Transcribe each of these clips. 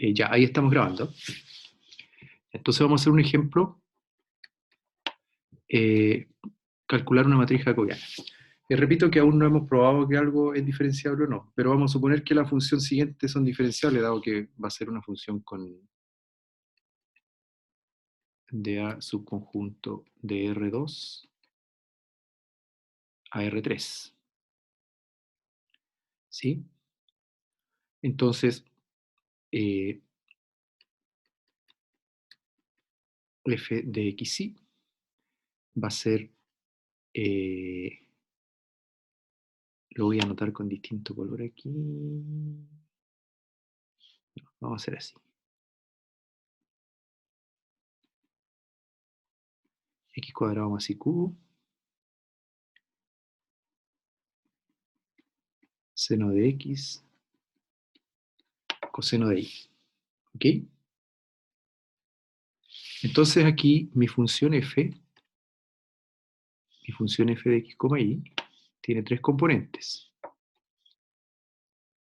Ya, ahí estamos grabando. Entonces vamos a hacer un ejemplo. Calcular una matriz jacobiana. Repito que aún no hemos probado que algo es diferenciable o no, pero vamos a suponer que la función siguiente son diferenciables, dado que va a ser una función con de A subconjunto de R2 a R3. ¿Sí? Entonces, f de xy va a ser, lo voy a anotar con distinto color aquí. No, vamos a hacer así. X cuadrado más y cubo, seno de x, coseno de y. ¿Ok? Entonces aquí mi función f de x, y, tiene tres componentes.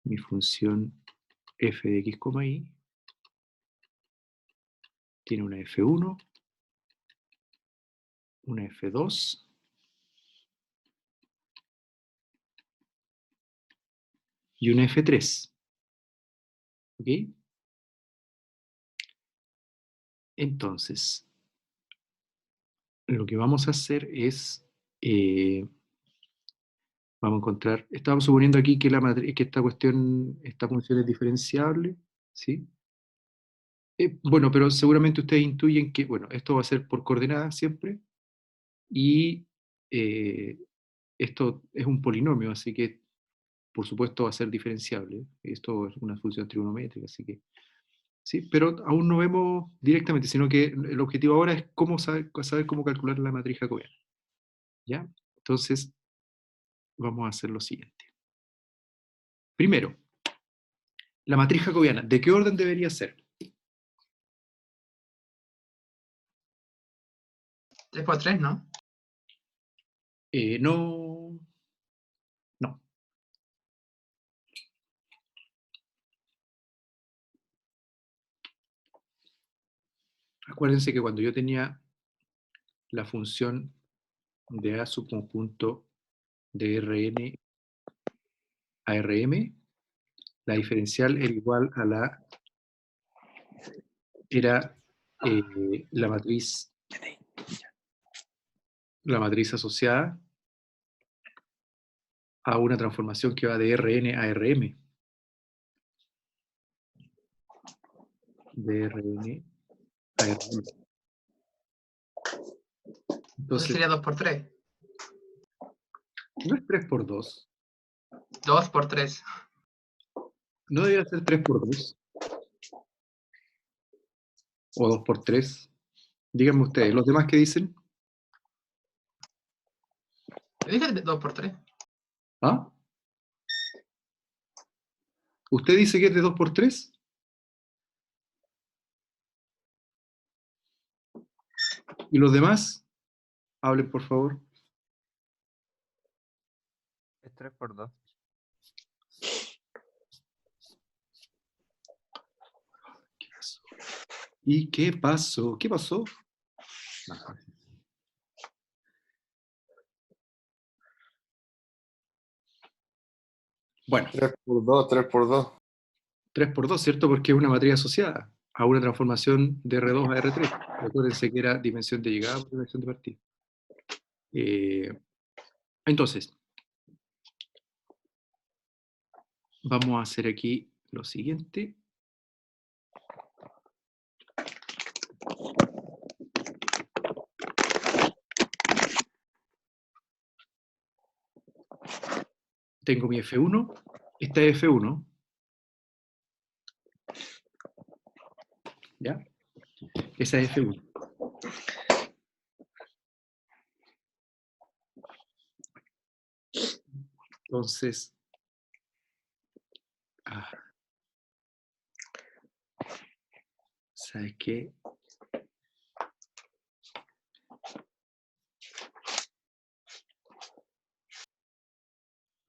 Mi función f de x, y tiene una f1, una f2 y una f3. ¿Ok? Entonces, lo que vamos a hacer es, vamos a encontrar, estamos suponiendo aquí que, que esta función es diferenciable, ¿sí? Bueno, pero seguramente ustedes intuyen que, bueno, esto va a ser por coordenadas siempre, y esto es un polinomio, así que por supuesto va a ser diferenciable. Esto es una función trigonométrica, así que sí, pero aún no vemos directamente, sino que el objetivo ahora es saber cómo calcular la matriz jacobiana. ¿Ya? Entonces, vamos a hacer lo siguiente. Primero, la matriz jacobiana, ¿de qué orden debería ser? 3 por 3, ¿no? No. No. Acuérdense que cuando yo tenía la función de A subconjunto de Rn a Rm, la diferencial era igual a la matriz asociada a una transformación que va de Rn a Rm. De Rn a Rm. Entonces sería 2 por 3. No es 3 por 2. 2 por 3. No debería ser 3 por 2. O 2 por 3. Díganme ustedes, ¿los demás qué dicen? Yo dije 2 por 3. ¿Ah? ¿Usted dice que es de 2 por 3? ¿Y los demás? Hablen, por favor. Es 3 por 2. ¿Qué pasó? ¿Y qué pasó? ¿Qué pasó? Bueno. 3 por 2, 3 por 2. 3 por 2, ¿cierto? Porque es una matriz asociada a una transformación de R2 a R3. Recuérdense que era dimensión de llegada por dimensión de partida. Entonces, vamos a hacer aquí lo siguiente. Tengo mi F1, esta es F1, ¿ya? Esa es F1. Entonces, ¿sabes qué?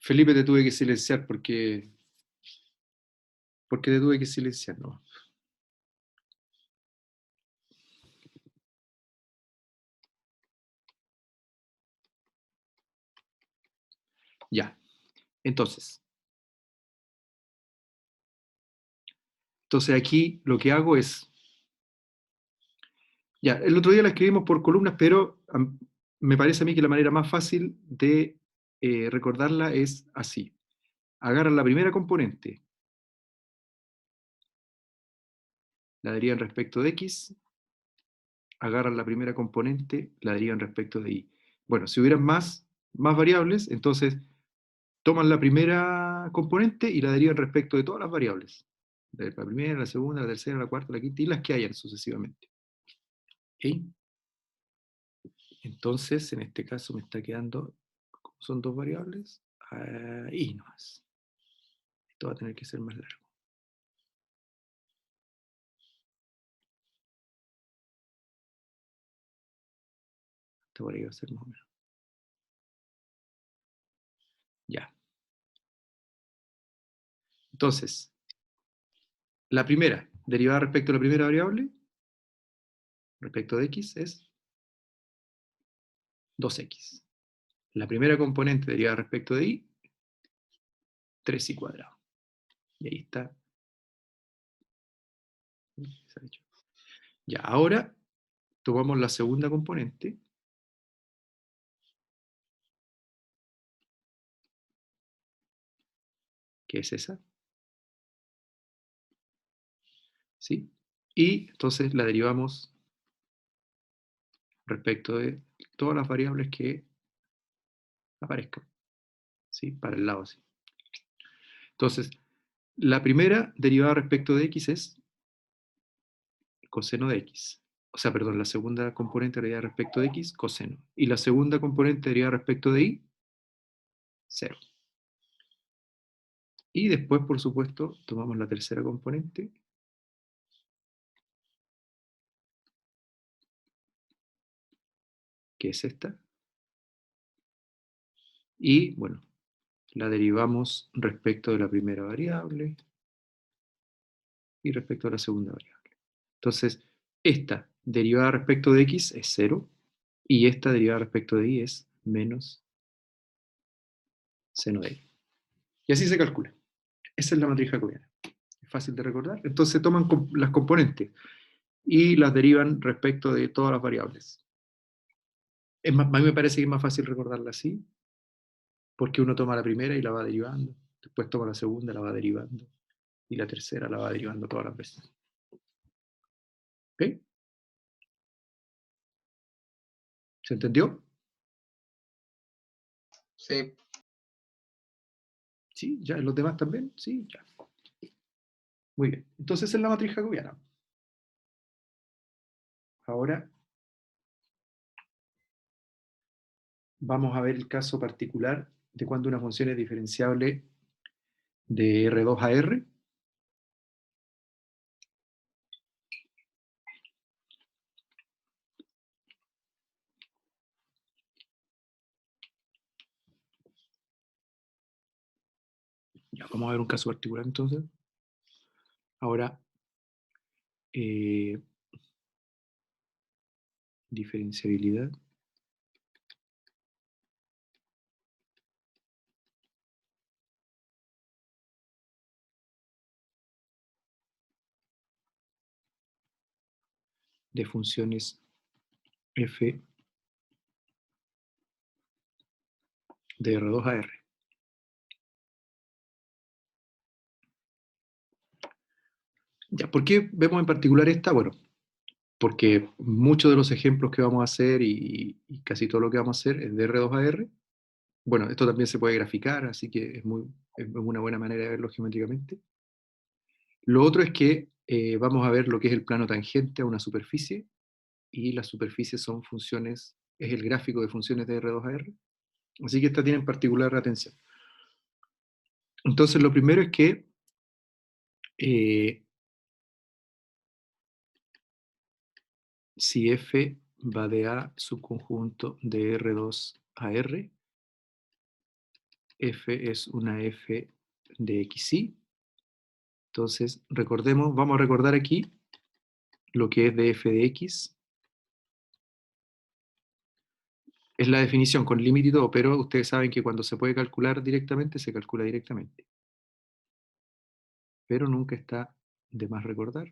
Felipe, te tuve que silenciar porque te tuve que silenciar, ¿no? Ya. Entonces aquí lo que hago es, ya, el otro día la escribimos por columnas, pero me parece a mí que la manera más fácil de recordarla es así. Agarran la primera componente, la derivan respecto de x, agarran la primera componente, la derivan respecto de y. Bueno, si hubieran más variables, entonces toman la primera componente y la derivan respecto de todas las variables. De la primera, la segunda, la tercera, la cuarta, la quinta y las que hayan sucesivamente. ¿Ok? Entonces, en este caso me está quedando, ¿cómo son dos variables? Y no más. Esto va a tener que ser más largo. Esto por ahí va a ser más o menos. Ya. Entonces, la primera, derivada respecto a la primera variable, respecto de x, es 2x. La primera componente derivada respecto de y, 3y cuadrado. Y ahí está. Ya, ahora tomamos la segunda componente, que es esa. ¿Sí? Y entonces la derivamos respecto de todas las variables que aparezcan. ¿Sí? Para el lado así. Entonces, la primera derivada respecto de x es coseno de x. O sea, perdón, la segunda componente derivada respecto de x, coseno. Y la segunda componente derivada respecto de y, 0. Y después, por supuesto, tomamos la tercera componente, que es esta. Y, bueno, la derivamos respecto de la primera variable y respecto a la segunda variable. Entonces, esta derivada respecto de x es 0 y esta derivada respecto de y es menos seno de y. Y así se calcula. Esa es la matriz jacobiana. Es fácil de recordar. Entonces toman las componentes y las derivan respecto de todas las variables. A mí me parece que es más fácil recordarla así, porque uno toma la primera y la va derivando, después toma la segunda, la va derivando, y la tercera la va derivando todas las veces. ¿Ok? ¿Se entendió? Sí. ¿Sí? ¿Ya? ¿Los demás también? Sí, ya. Muy bien. Entonces es la matriz jacobiana. Ahora vamos a ver el caso particular de cuando una función es diferenciable de R2 a R. Ya, vamos a ver un caso particular entonces. Ahora, diferenciabilidad. De funciones f de R2 a R. Ya, ¿por qué vemos en particular esta? Bueno, porque muchos de los ejemplos que vamos a hacer y casi todo lo que vamos a hacer es de R2 a R. Bueno, esto también se puede graficar, así que es una buena manera de verlo geométricamente. Lo otro es que vamos a ver lo que es el plano tangente a una superficie, y las superficies son funciones, es el gráfico de funciones de R2 a R. Así que esta tiene en particular atención. Entonces, lo primero es que si f va de A subconjunto de R2 a R, f es una f de xy. Entonces, recordemos, vamos a recordar aquí lo que es de f de x. Es la definición con límite y todo, pero ustedes saben que cuando se puede calcular directamente, se calcula directamente. Pero nunca está de más recordar.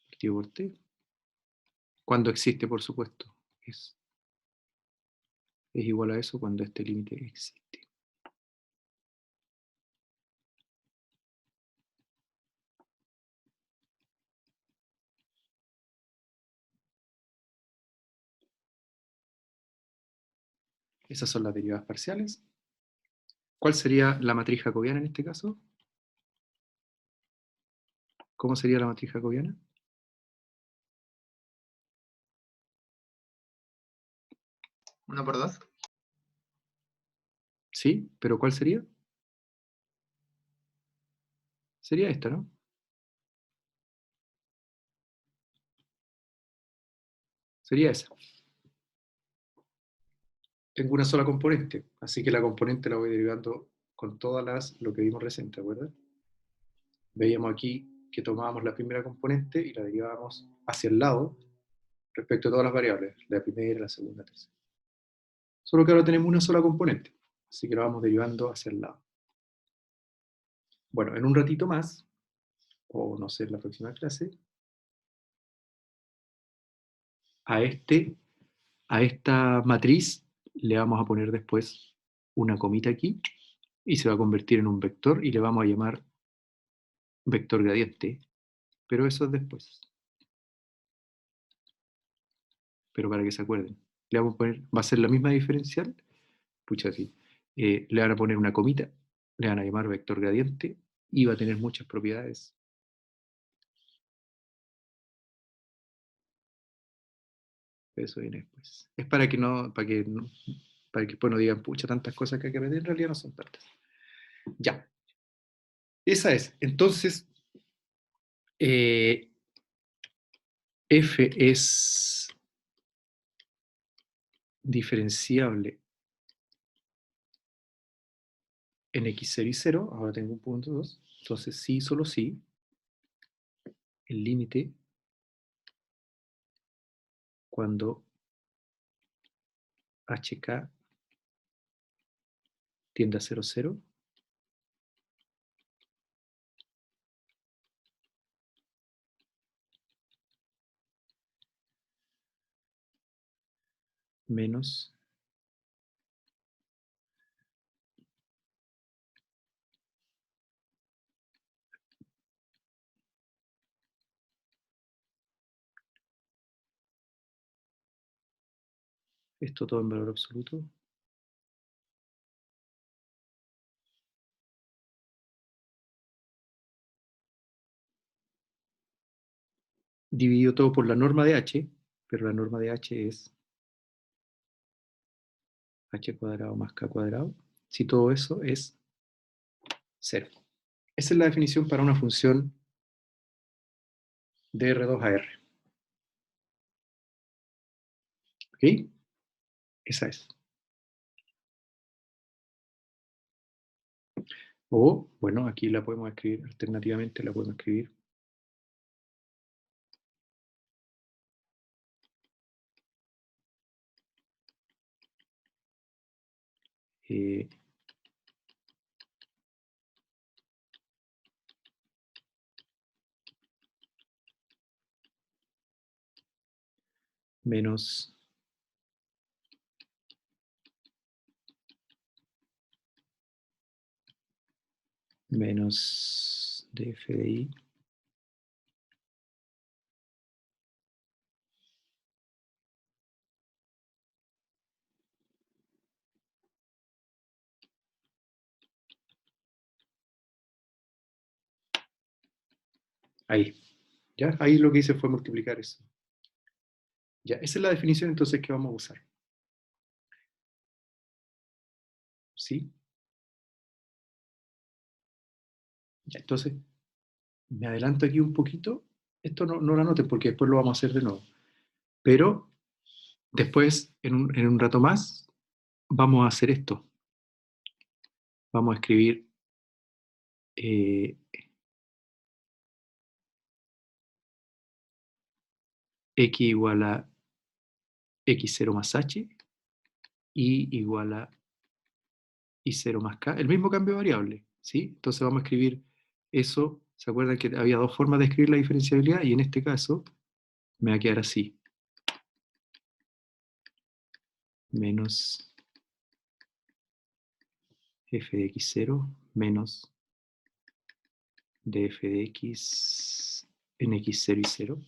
Activo por T. Cuando existe, por supuesto. Es igual a eso cuando este límite existe. Esas son las derivadas parciales. ¿Cuál sería la matriz jacobiana en este caso? ¿Cómo sería la matriz jacobiana? ¿1 por 2? Sí, pero ¿cuál sería? Sería esta, ¿no? Sería esa. Tengo una sola componente, así que la componente la voy derivando con todas lo que vimos recién, ¿te acuerdas? Veíamos aquí que tomábamos la primera componente y la derivábamos hacia el lado respecto a todas las variables, la primera, la segunda, la tercera. Solo que ahora tenemos una sola componente, así que la vamos derivando hacia el lado. Bueno, en un ratito más, o no sé, en la próxima clase, a esta matriz le vamos a poner después una comita aquí y se va a convertir en un vector y le vamos a llamar vector gradiente, pero eso es después. Pero para que se acuerden, le vamos a poner, va a ser la misma diferencial, pucha así, le van a poner una comita, le van a llamar vector gradiente y va a tener muchas propiedades. Eso viene después. Es para que después no digan, pucha, tantas cosas que hay que aprender, en realidad no son tantas. Ya. Esa es. Entonces, f es diferenciable en x0 y 0, ahora tengo un punto 2, entonces sí, solo sí, el límite cuando hk tiende a 0, 0, menos esto todo en valor absoluto, dividido todo por la norma de h, pero la norma de h es h cuadrado más k cuadrado, si todo eso es 0. Esa es la definición para una función de R2 a R. ¿Ok? Esa es. O, bueno, aquí la podemos escribir, alternativamente la podemos escribir menos df de i ahí. ¿Ya? Ahí lo que hice fue multiplicar eso. Ya, esa es la definición entonces que vamos a usar. ¿Sí? Ya, entonces, me adelanto aquí un poquito. Esto no lo anoten porque después lo vamos a hacer de nuevo. Pero después, en un rato más, vamos a hacer esto. Vamos a escribir x igual a x0 más h, y igual a y0 más k, el mismo cambio de variable, ¿sí? Entonces vamos a escribir eso, ¿se acuerdan que había dos formas de escribir la diferenciabilidad? Y en este caso me va a quedar así. Menos f de x0 menos df de x en x0 y 0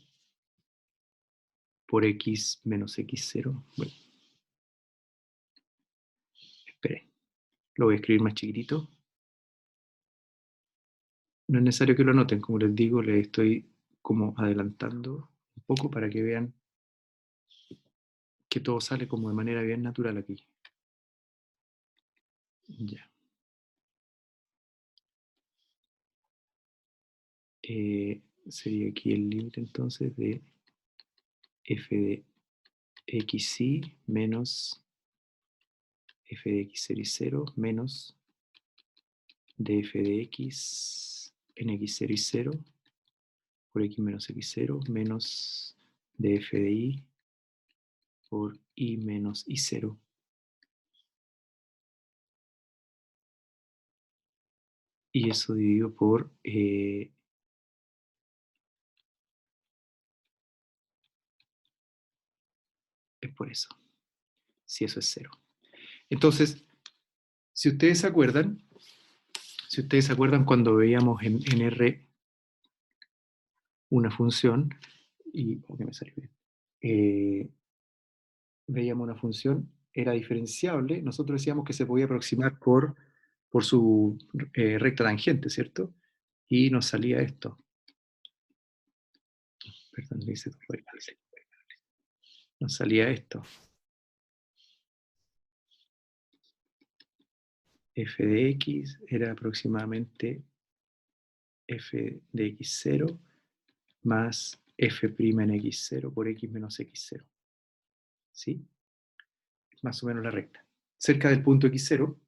por x menos x0. Bueno, espere, lo voy a escribir más chiquitito. No es necesario que lo anoten, como les digo, les estoy como adelantando un poco para que vean que todo sale como de manera bien natural aquí. Ya. Sería aquí el límite entonces de f de xy menos f de x0 y 0 menos df de x en x0 y 0 por x menos x0 menos df de y por y menos y0. Y eso dividido por es por eso, si eso es 0. Entonces, si ustedes se acuerdan cuando veíamos en R una función, y ¿por qué me salió bien? Veíamos una función, era diferenciable, nosotros decíamos que se podía aproximar por su recta tangente, ¿cierto? Y nos salía esto. Perdón, le hice todo mal. Nos salía esto. F de x era aproximadamente f de x0 más f' en x0 por x menos x0. ¿Sí? Más o menos la recta. Cerca del punto x0,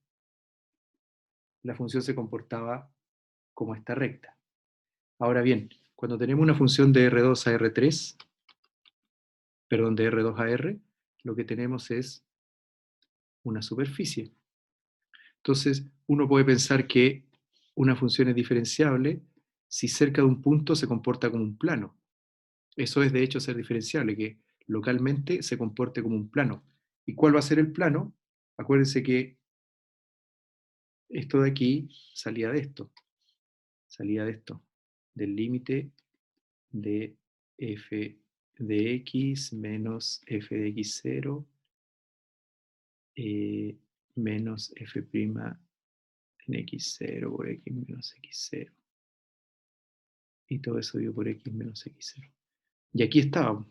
la función se comportaba como esta recta. Ahora bien, cuando tenemos una función de R2 a R3, perdón, de R2 a R, lo que tenemos es una superficie. Entonces, uno puede pensar que una función es diferenciable si cerca de un punto se comporta como un plano. Eso es, de hecho, ser diferenciable, que localmente se comporte como un plano. ¿Y cuál va a ser el plano? Acuérdense que esto de aquí salía de esto, del límite de f de x menos f de x0 menos f' en x0 por x menos x0. Y todo eso dio por x menos x0. Y aquí estaba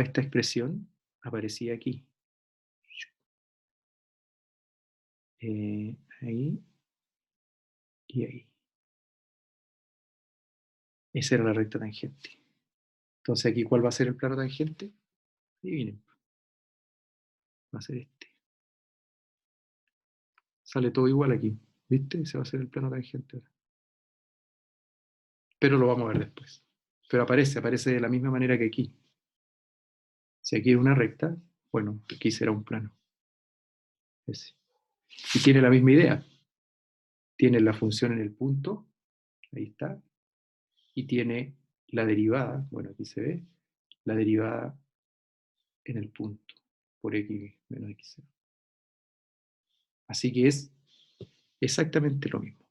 esta expresión, aparecía aquí. Ahí y ahí. Esa era la recta tangente. Entonces aquí, ¿cuál va a ser el plano tangente? Adivinen. Va a ser este. Sale todo igual aquí. ¿Viste? Ese va a ser el plano tangente ahora. Pero lo vamos a ver después. Pero aparece de la misma manera que aquí. Si aquí es una recta, bueno, aquí será un plano. Ese. Y tiene la misma idea. Tiene la función en el punto, ahí está, y tiene la derivada, bueno, aquí se ve, la derivada en el punto, por x menos x0. Así que es exactamente lo mismo.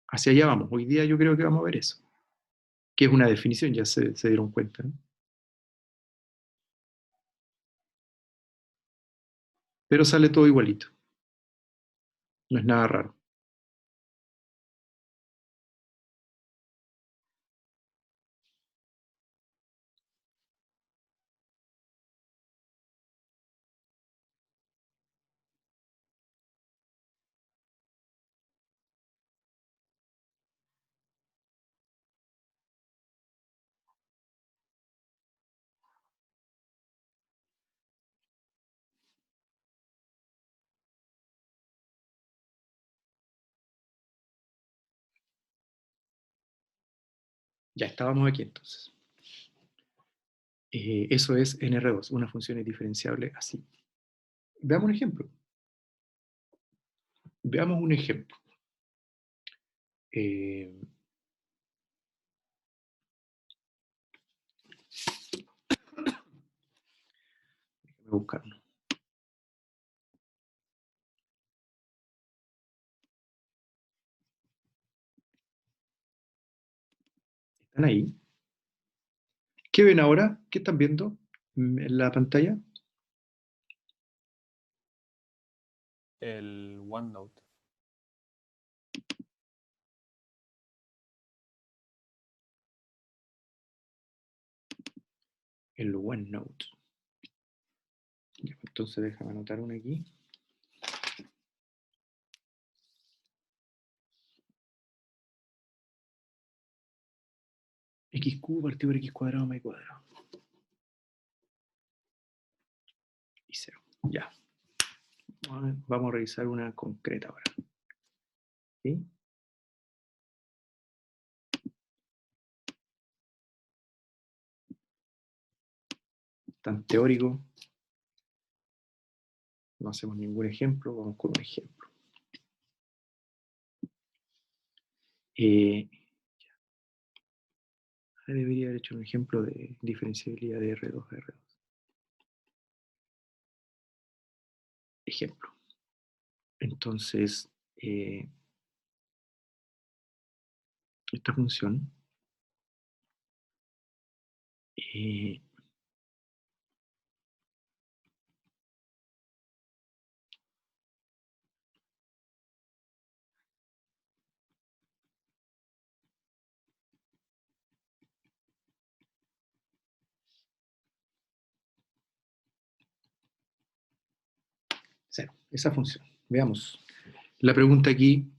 Hacia allá vamos. Hoy día yo creo que vamos a ver eso. Que es una definición, ya se dieron cuenta, ¿no? Pero sale todo igualito. No es nada raro. Ya estábamos aquí entonces. Eso es NR2, una función es diferenciable así. Veamos un ejemplo. Veamos un ejemplo. Déjame buscarlo. ¿Están ahí? ¿Qué ven ahora? ¿Qué están viendo en la pantalla? El OneNote. El OneNote. Entonces déjame anotar uno aquí. X cubo partido por X cuadrado más Y cuadrado. Y 0. Ya. Vamos a revisar una concreta ahora. ¿Sí? Tan teórico. No hacemos ningún ejemplo, vamos con un ejemplo. Debería haber hecho un ejemplo de diferenciabilidad de R2 a R2. Ejemplo. Entonces, esta función cero, esa función. Veamos. La pregunta aquí,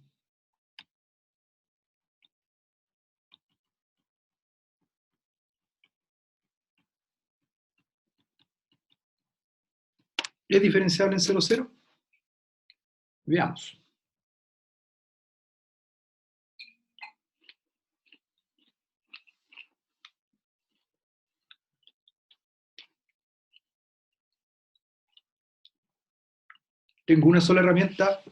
¿es diferenciable en 0, 0? Veamos. Tengo una sola herramienta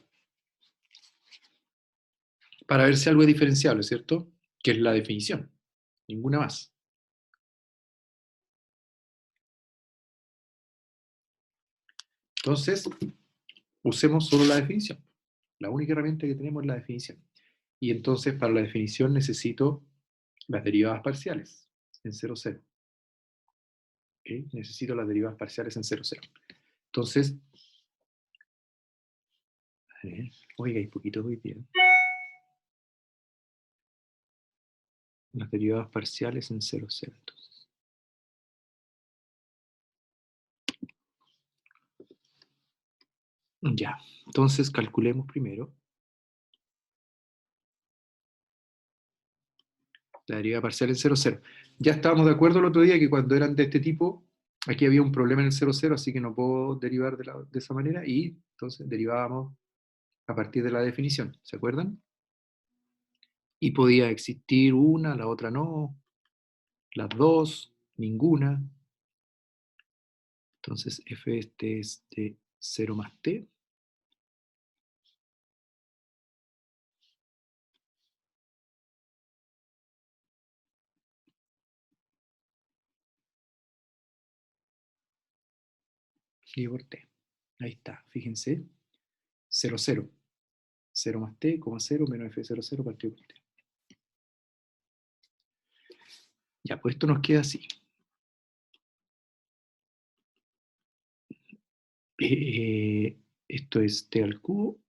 para ver si algo es diferenciable, ¿cierto? Que es la definición. Ninguna más. Entonces, usemos solo la definición. La única herramienta que tenemos es la definición. Y entonces, para la definición necesito las derivadas parciales en 0, 0. ¿Okay? Necesito las derivadas parciales en 0, 0. Entonces, oiga, hay poquito hoy día. Las derivadas parciales en 0, 0. Entonces. Ya, entonces calculemos primero la derivada parcial en 0, 0. Ya estábamos de acuerdo el otro día que cuando eran de este tipo, aquí había un problema en el 0, 0, así que no puedo derivar de esa manera, y entonces derivábamos a partir de la definición, ¿se acuerdan? Y podía existir una, la otra no, las dos, ninguna. Entonces f este es de 0 más t. Y por t. Ahí está, fíjense. 0, 0. 0 más t, 0 menos f de 0, 0 partido por t. Ya, pues esto nos queda así. Esto es t al cubo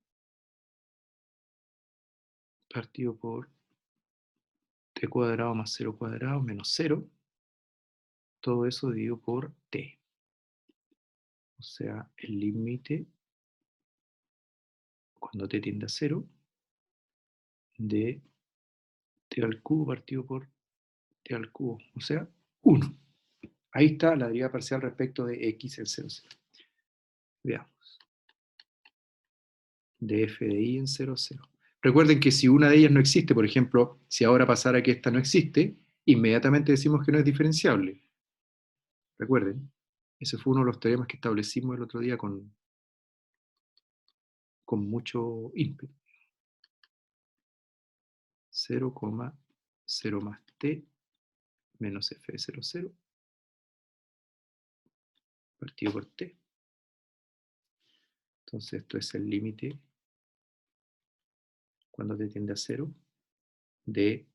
partido por t cuadrado más 0 cuadrado menos 0. Todo eso dividido por t. O sea, el límite cuando t tiende a 0 de t al cubo partido por t al cubo. O sea, 1. Ahí está la derivada parcial respecto de x en 0, 0. Veamos. De f de y en 0, 0. Recuerden que si una de ellas no existe, por ejemplo, si ahora pasara que esta no existe, inmediatamente decimos que no es diferenciable. Recuerden, ese fue uno de los teoremas que establecimos el otro día con mucho ímpetu. 0,0 más t menos f de 0, 0 partido por t. Entonces esto es el límite cuando t tiende a 0 de,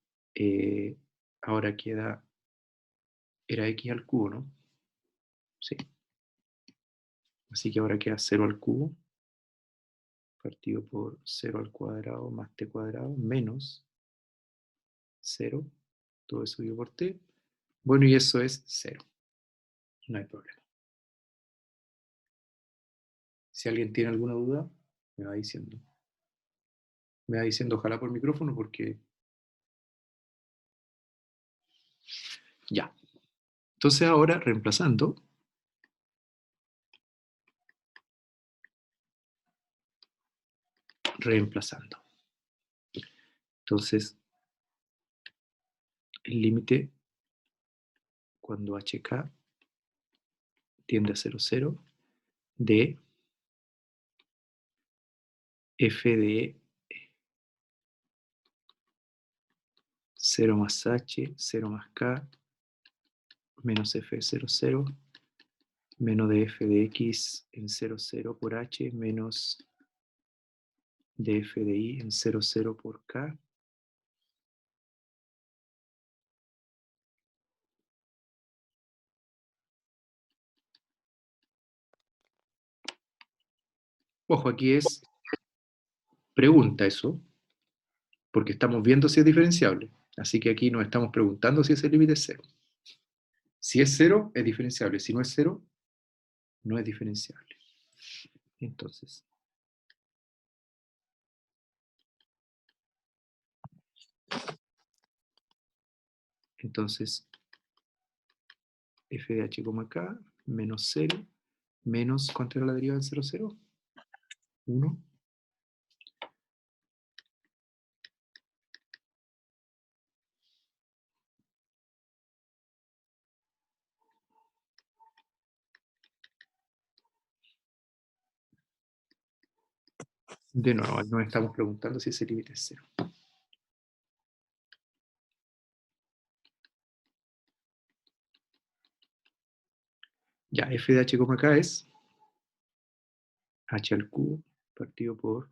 ahora queda, era x al cubo, ¿no? Sí. Así que ahora queda 0 al cubo partido por 0 al cuadrado más t cuadrado menos 0, todo eso dividido por t. Bueno, y eso es 0. No hay problema. Si alguien tiene alguna duda, me va diciendo. Me va diciendo ojalá por micrófono porque... Ya. Entonces ahora, reemplazando, Entonces, el límite cuando hk tiende a 0, 0 de f de 0 más h, 0 más k, menos f de 0, 0, menos de f de x en 0, 0 por h, menos de f de y en 0, 0 por k. Ojo, aquí es pregunta eso, porque estamos viendo si es diferenciable. Así que aquí nos estamos preguntando si ese límite es 0. Si es 0, es diferenciable. Si no es 0, no es diferenciable. Entonces, f de h, k menos 0 menos, ¿cuánto era la derivada del 0, 0? 1. De nuevo, nos estamos preguntando si ese límite es 0. Ya, f de h, k es h al cubo partido por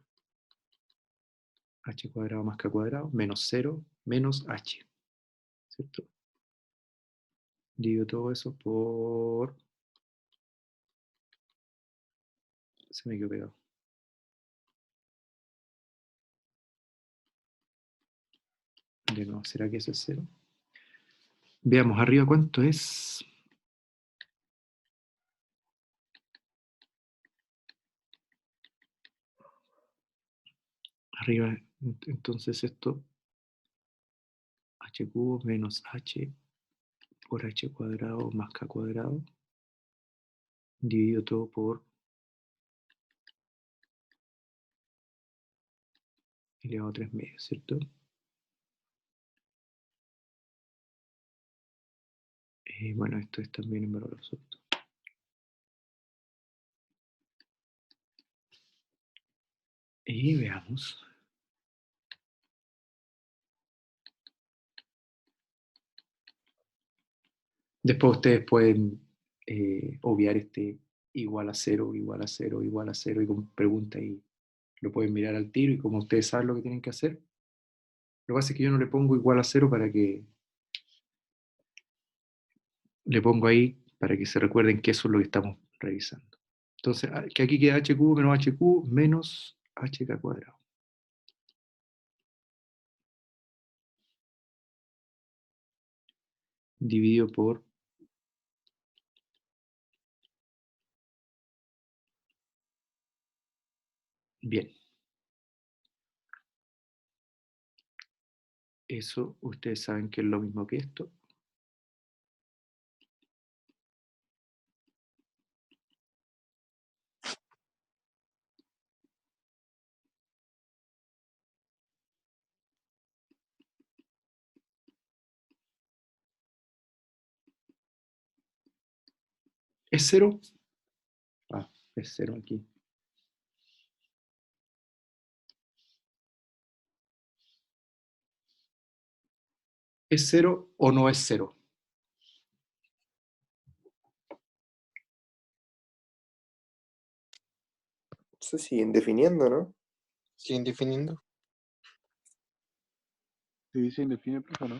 h cuadrado más k cuadrado menos 0 menos h. ¿Cierto? Divido todo eso por... Se me quedó pegado. De nuevo, ¿será que eso es 0? Veamos arriba cuánto es. Arriba, entonces esto, h cubo menos h por h cuadrado más k cuadrado, dividido todo por elevado a 3 medios, ¿cierto? Bueno, esto es también en valor absoluto. Y veamos. Después ustedes pueden obviar este igual a 0, igual a 0, igual a 0, y con pregunta y lo pueden mirar al tiro, y como ustedes saben lo que tienen que hacer, lo que pasa es que yo no le pongo igual a 0 para que... Le pongo ahí para que se recuerden que eso es lo que estamos revisando. Entonces, que aquí queda h cubo menos h cubo menos hk cuadrado. Dividido por... Bien. Eso ustedes saben que es lo mismo que esto. ¿Es 0? Ah, es 0 aquí. ¿Es 0 o no es 0? Se siguen definiendo, ¿no? Siguen definiendo. Sí, se indefine, profe, ¿no?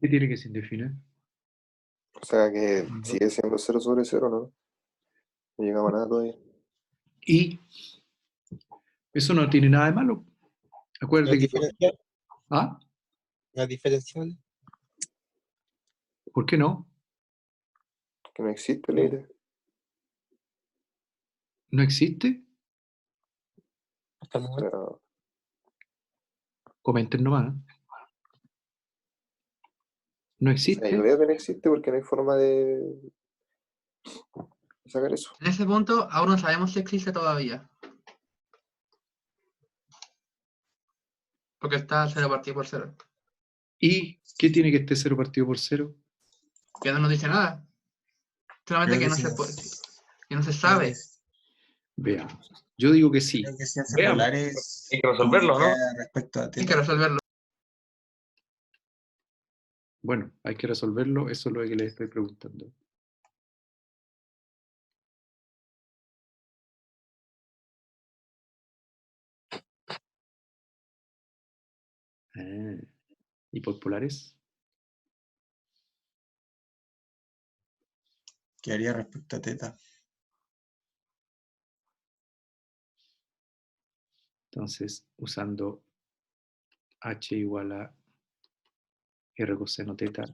¿Qué tiene que se indefine? O sea que sigue siendo 0 sobre 0, ¿no? No llegamos a nada todavía. Y eso no tiene nada de malo. ¿No Acuérdate es que... diferencial? ¿Ah? ¿No es diferencial? ¿Por qué no? Que no existe límite. ¿No existe? Hasta el momento. Pero Comenten nomás. ¿No o sea, yo existe? veo que no existe porque no hay forma de sacar eso. En ese punto, aún no sabemos si existe todavía. Porque está 0 partido por 0. ¿Y qué tiene que esté 0 partido por 0? Que no nos dice nada. Solamente Creo que no que se sí. puede. Que no se sabe. Veamos. Yo digo que sí. Creo que ciencias Veamos. polares. Hay que resolverlo, ¿no? Respecto a Hay que resolverlo. Bueno, hay que resolverlo. Eso es lo que les estoy preguntando. Ah, ¿y por polares? ¿Qué haría respecto a teta? Entonces, usando h igual a r coseno teta,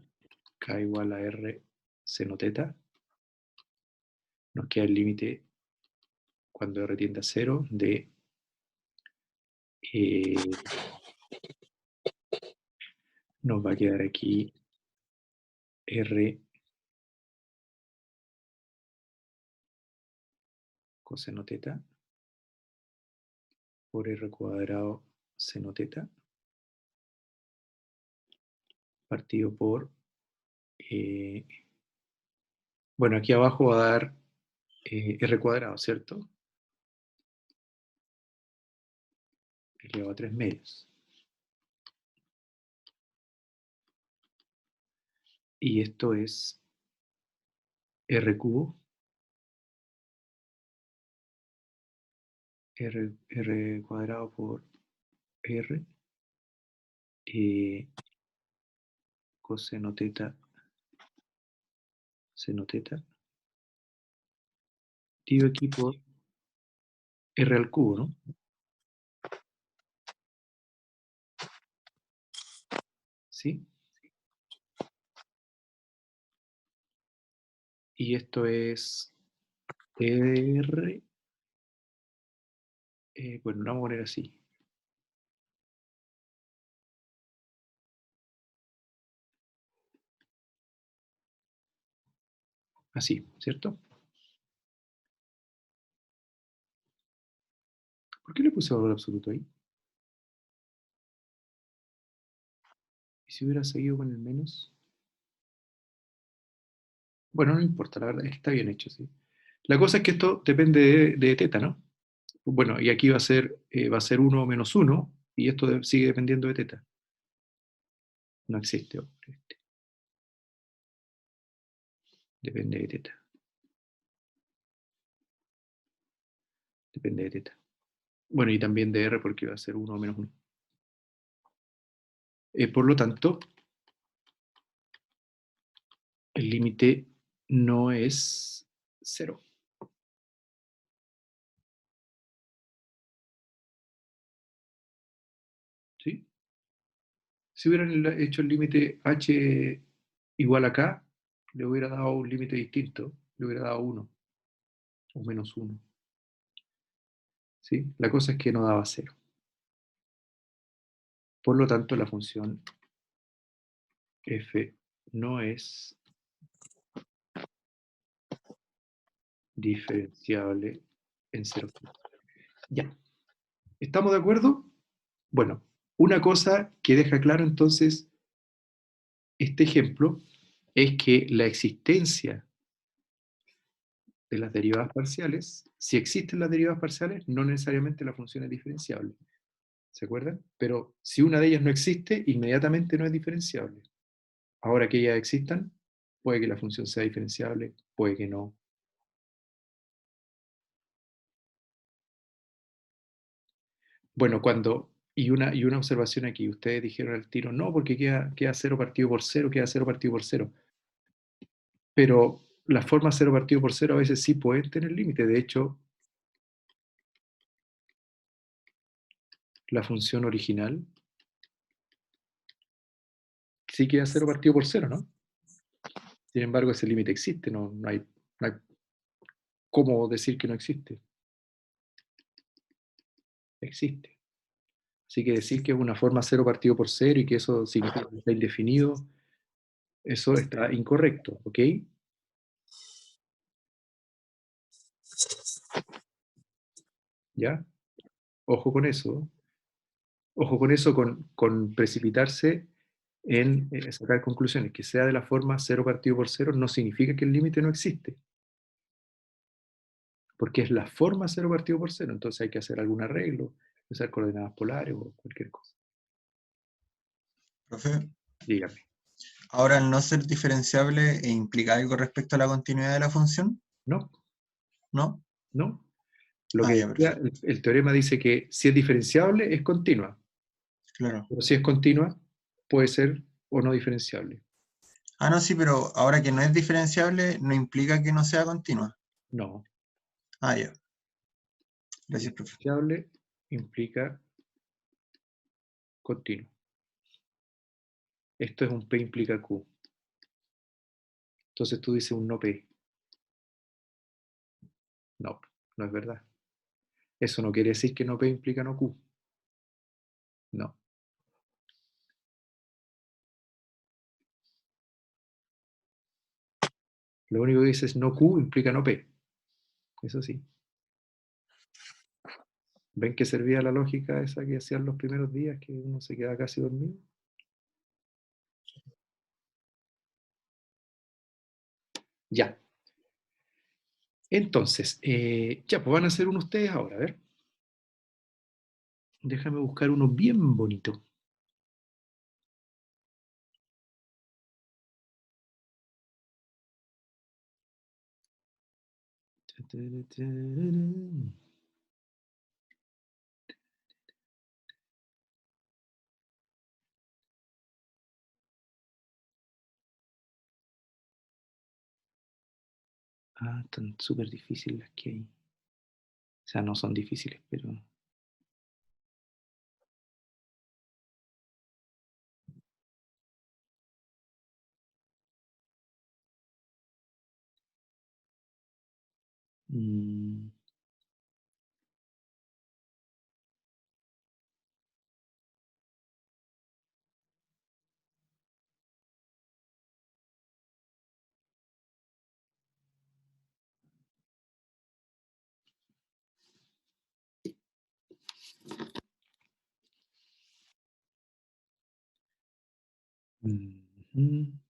k igual a r seno teta, nos queda el límite cuando r tiende a 0 de nos va a quedar aquí r coseno teta por r cuadrado seno teta partido por bueno, aquí abajo va a dar r cuadrado, ¿cierto? Elevado a 3 medios. Y esto es r cubo, r cuadrado por r, coseno teta, seno teta, dividido aquí por r al cubo, ¿no? ¿Sí? Y esto es r, bueno, lo vamos a poner así. Así, ¿cierto? ¿Por qué le puse valor absoluto ahí? ¿Y si hubiera seguido con el menos? Bueno, no importa, la verdad es que está bien hecho, sí. La cosa es que esto depende de teta, ¿no? Bueno, y aquí va a ser 1 menos 1, y esto sigue dependiendo de teta. No existe, hombre. Depende de teta. Depende de teta. Bueno, y también de r porque va a ser 1 menos 1. Por lo tanto, el límite no es 0. ¿Sí? Si hubieran hecho el límite h igual a k, le hubiera dado un límite distinto. Le hubiera dado 1 o menos 1. ¿Sí? La cosa es que no daba 0. Por lo tanto, la función f no es diferenciable en 0. Ya. ¿Estamos de acuerdo? Bueno, una cosa que deja claro entonces este ejemplo es que la existencia de las derivadas parciales, si existen las derivadas parciales, no necesariamente la función es diferenciable. ¿Se acuerdan? Pero si una de ellas no existe, inmediatamente no es diferenciable. Ahora que ellas existan, puede que la función sea diferenciable, puede que no. Bueno, y una observación aquí, ustedes dijeron al tiro, no, porque queda 0 partido por 0, queda 0 partido por 0. Pero las formas 0 partido por 0 a veces sí pueden tener límite. De hecho, la función original sí queda 0 partido por 0, ¿no? Sin embargo, ese límite existe, no hay cómo decir que no existe. Existe. Así que decir que es una forma 0 partido por 0 y que eso significa que está indefinido, eso está incorrecto, ¿ok? ¿Ya? Ojo con eso. Ojo con eso, con precipitarse en sacar conclusiones. Que sea de la forma 0 partido por 0 no significa que el límite no existe. Porque es la forma 0 partido por 0. Entonces hay que hacer algún arreglo, usar coordenadas polares o cualquier cosa. Profe, Dígame. ahora al no ser diferenciable implica algo respecto a la continuidad de la función, No, ¿no? no. Lo Ah, que ya, decía, perfecto. el teorema dice que si es diferenciable es continua. Claro. Pero si es continua, puede ser o no diferenciable. Ah, no, sí, pero ahora que no es diferenciable no implica que no sea continua. No. Ah, ya. Gracias, profe. Diferenciable implica continuo. Esto es un P implica Q. Entonces tú dices un no P. No, no es verdad. Eso no quiere decir que no P implica no Q. No. Lo único que dice es no Q implica no P. Eso sí. ¿Ven que servía la lógica esa que hacían los primeros días, que uno se queda casi dormido? Ya. Entonces, ya, pues van a hacer uno ustedes ahora, a ver. Déjame buscar uno bien bonito. Ah, están súper difíciles las que hay. O sea, no son difíciles, pero... Mm, mhm.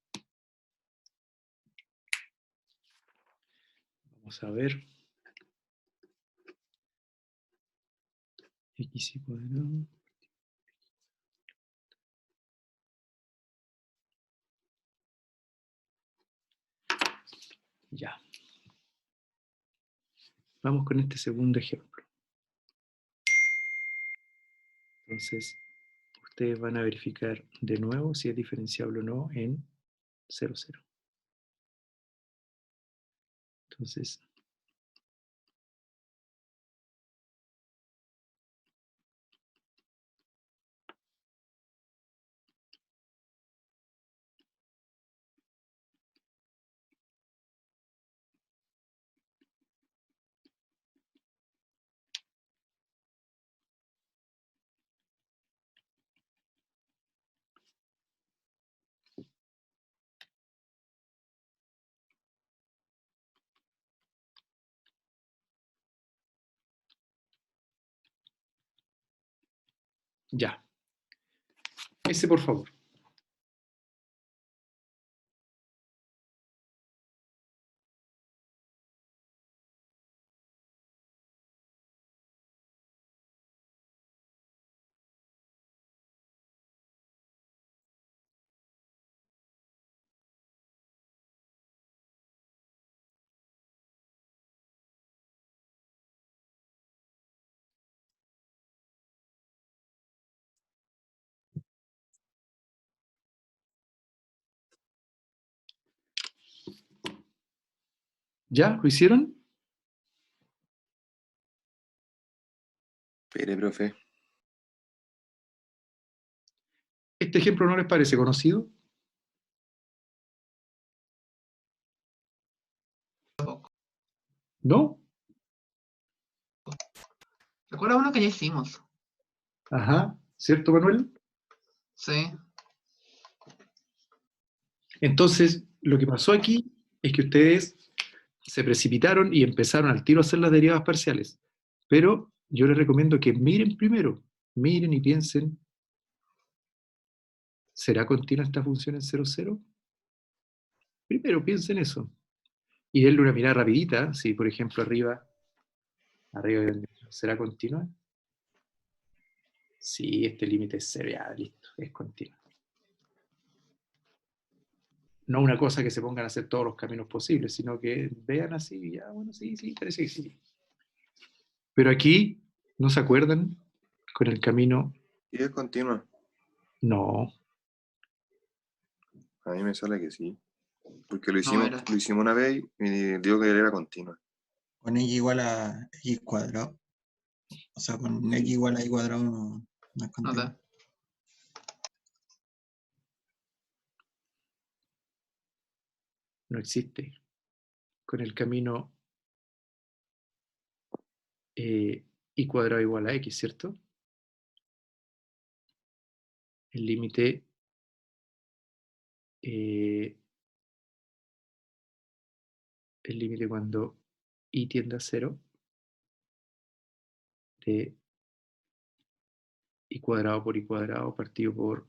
Vamos a ver. X y cuadrado. Ya. Vamos con este segundo ejemplo. Entonces, ustedes van a verificar de nuevo si es diferenciable o no en 0, 0. Entonces, ya. Ese, por favor. ¿Ya? ¿Lo hicieron? Espere, profe. ¿Este ejemplo no les parece conocido? ¿No? Recuerda uno que ya hicimos. Ajá. ¿Cierto, Manuel? Sí. Entonces, lo que pasó aquí es que ustedes se precipitaron y empezaron al tiro a hacer las derivadas parciales. Pero yo les recomiendo que miren primero, miren y piensen, ¿será continua esta función en 0, 0? Primero piensen eso. Y denle una mirada rapidita, si por ejemplo arriba ¿será continua? Sí, este límite es 0, ya, listo, es continua. No una cosa que se pongan a hacer todos los caminos posibles, sino que vean así, ya, bueno, sí, parece que sí. Pero aquí, ¿no se acuerdan? Con el camino, ¿Y es continua? no. A mí me sale que sí. Porque lo No era. hicimos una vez y digo que era continua. Con x igual a x cuadrado. O sea, con x igual a y cuadrado no es No continuo. da. No existe. Con el camino y cuadrado igual a x, ¿cierto? El límite cuando y tiende a 0 de y cuadrado por y cuadrado partido por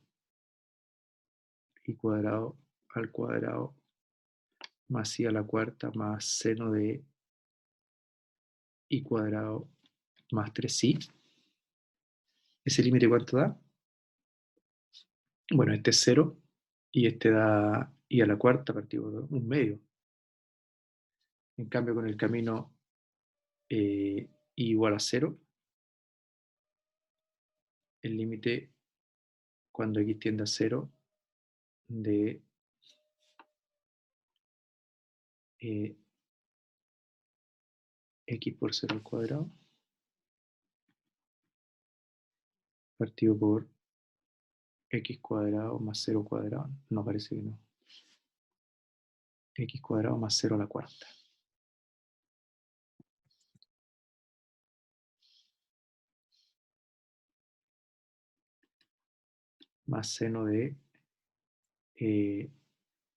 y cuadrado al cuadrado más y a la cuarta más seno de y cuadrado más 3i. ¿Ese límite cuánto da? Bueno, este es 0 y este da y a la cuarta partido por 1 medio. En cambio, con el camino i igual a 0, el límite cuando x tiende a 0 de x por 0 al cuadrado partido por x cuadrado más 0 cuadrado. No, parece que no. X cuadrado más 0 a la cuarta. Más seno de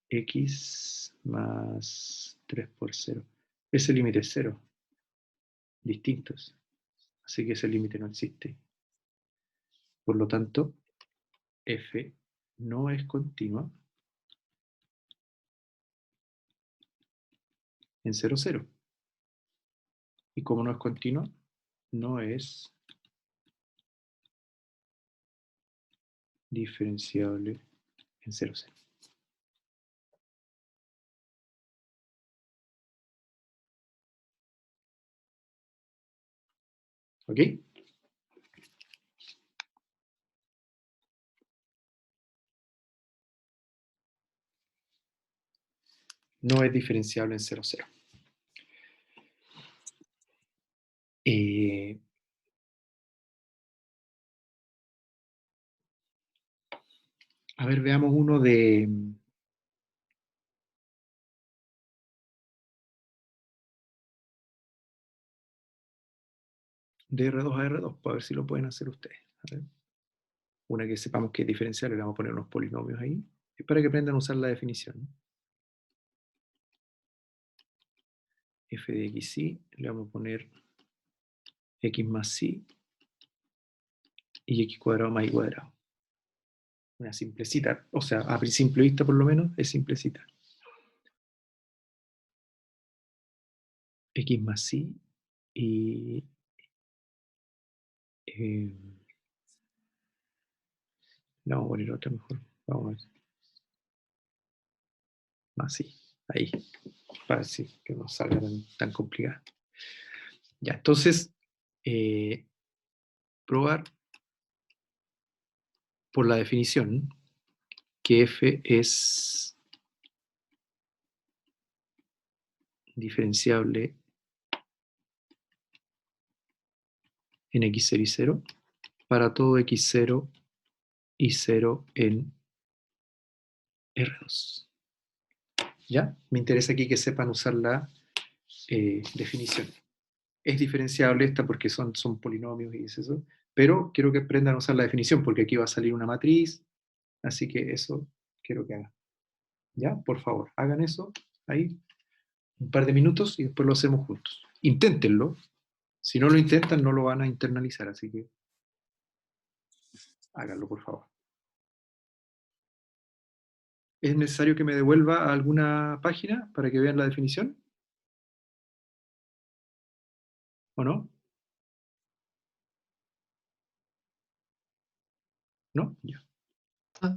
x más 3 por 0. Ese límite es 0. Distintos. Así que ese límite no existe. Por lo tanto, f no es continua en 0, 0. Y como no es continua, no es diferenciable en 0, 0. ¿Ok? No es diferenciable en 0, 0. A ver, veamos uno de R2 a R2, para ver si lo pueden hacer ustedes. A ver. Una que sepamos que es diferencial, le vamos a poner unos polinomios ahí. Es para que aprendan a usar la definición. F de xy, le vamos a poner x más y y x cuadrado más y cuadrado. Una simplecita, o sea, a simple vista por lo menos, es simplecita. X más y le vamos a poner otra mejor. Vamos a ver. Más y, ahí, para decir que no salga tan complicada. Ya, entonces, probar por la definición que f es diferenciable en x0 y 0 para todo x0 y 0 en R2. ¿Ya? Me interesa aquí que sepan usar la definición. Es diferenciable esta porque son polinomios y es eso, pero quiero que aprendan a usar la definición porque aquí va a salir una matriz, así que eso quiero que hagan. ¿Ya? Por favor, hagan eso ahí un par de minutos y después lo hacemos juntos. Inténtenlo. Si no lo intentan, no lo van a internalizar, así que háganlo, por favor. ¿Es necesario que me devuelva a alguna página para que vean la definición? ¿O no? ¿No? Ya. Ah,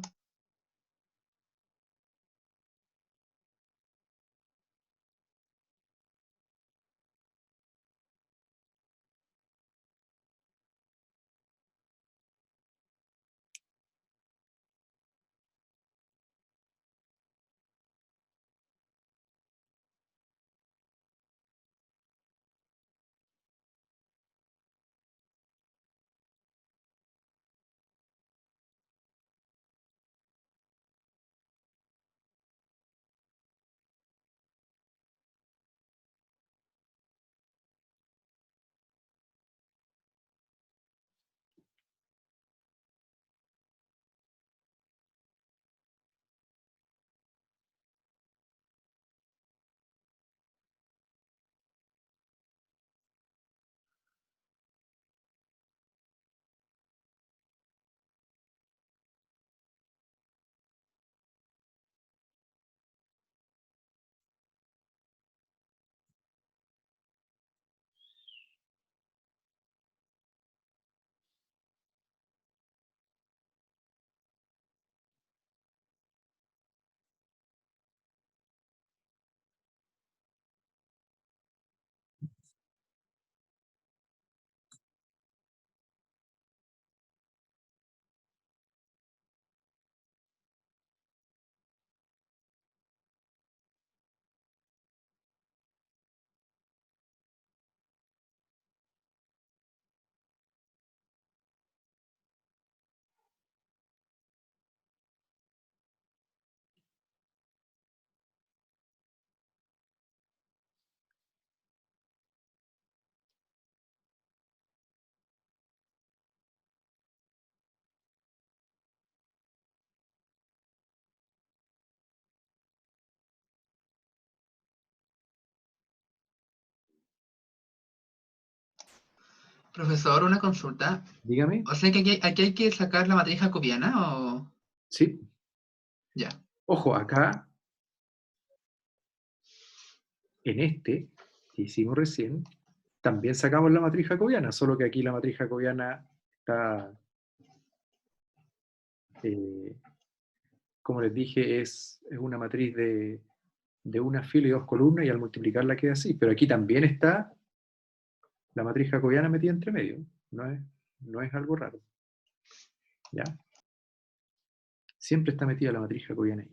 profesor, una consulta. Dígame. O sea que aquí hay que sacar la matriz jacobiana o... Sí. Ya. Ojo, acá, en este que hicimos recién, también sacamos la matriz jacobiana, solo que aquí la matriz jacobiana está, como les dije, es una matriz de una fila y dos columnas y al multiplicarla queda así, pero aquí también está la matriz jacobiana metida entre medio, no es algo raro. ¿Ya? Siempre está metida la matriz jacobiana ahí.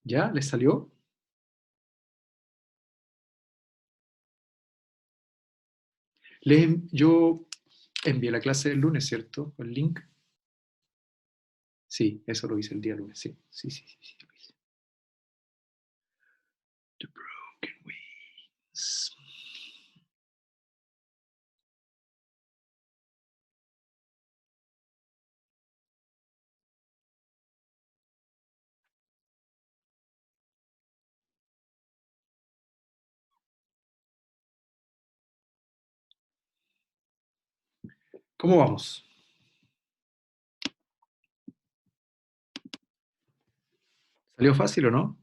¿Ya? ¿Les salió? Yo envié la clase el lunes, ¿cierto? El link. Sí, eso lo hice el día lunes, sí. Sí, sí, sí, sí, lo hice. The Broken Wings. ¿Cómo vamos? ¿Salió fácil o no?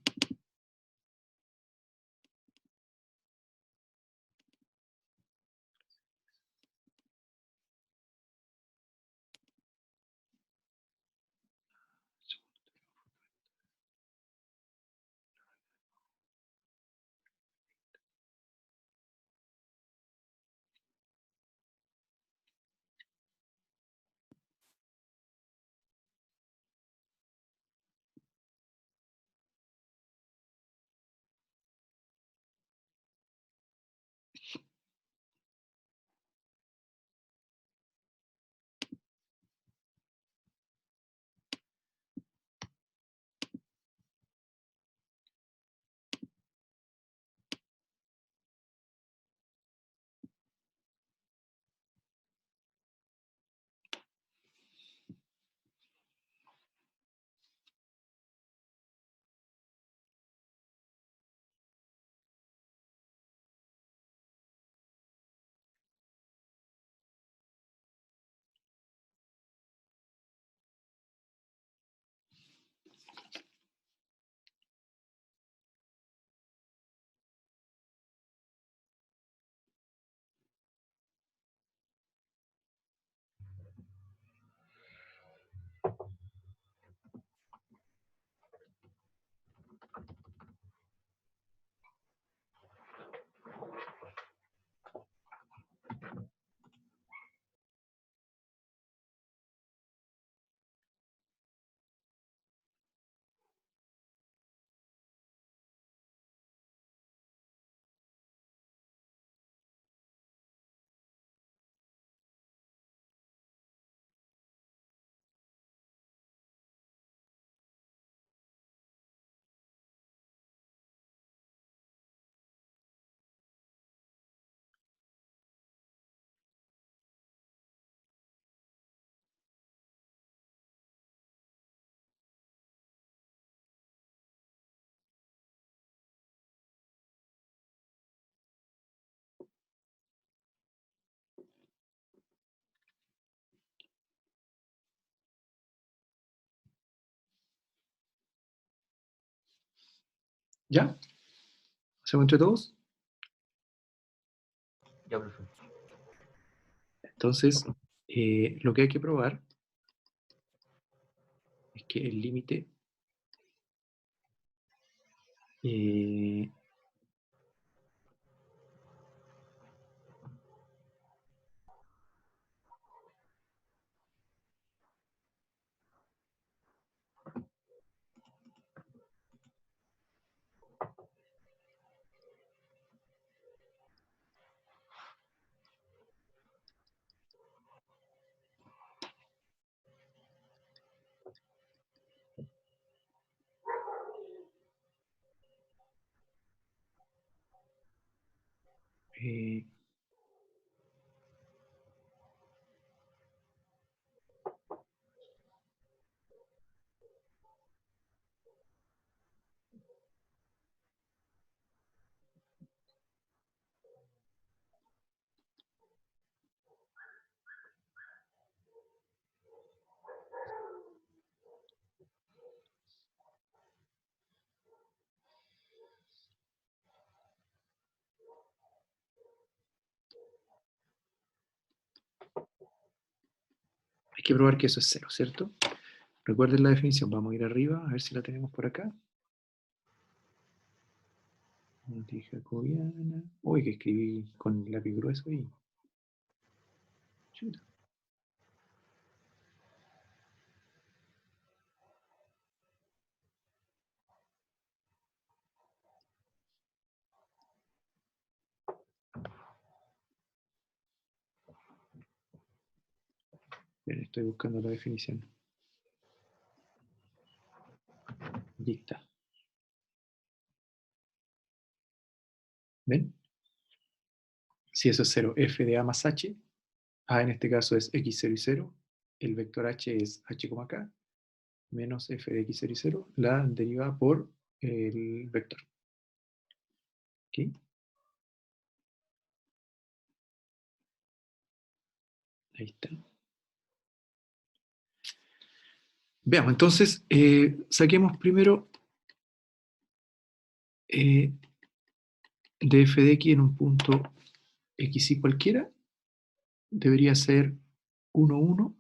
¿Ya? ¿Hacemos entre todos? Ya, profe. Entonces, lo que hay que probar es que el límite eh, eh, hay que probar que eso es cero, ¿cierto? Recuerden la definición. Vamos a ir arriba, a ver si la tenemos por acá. Matriz jacobiana. Uy, que escribí con lápiz grueso ahí. Chuta. Bien, estoy buscando la definición. Aquí está. ¿Ven? Si eso es 0, f de a más h, a en este caso es x0 y 0, el vector h es h, k, menos f de x0 y 0, la derivada por el vector. ¿Ok? Ahí está. Veamos, entonces, saquemos primero de f de x en un punto x y cualquiera, debería ser 1, 1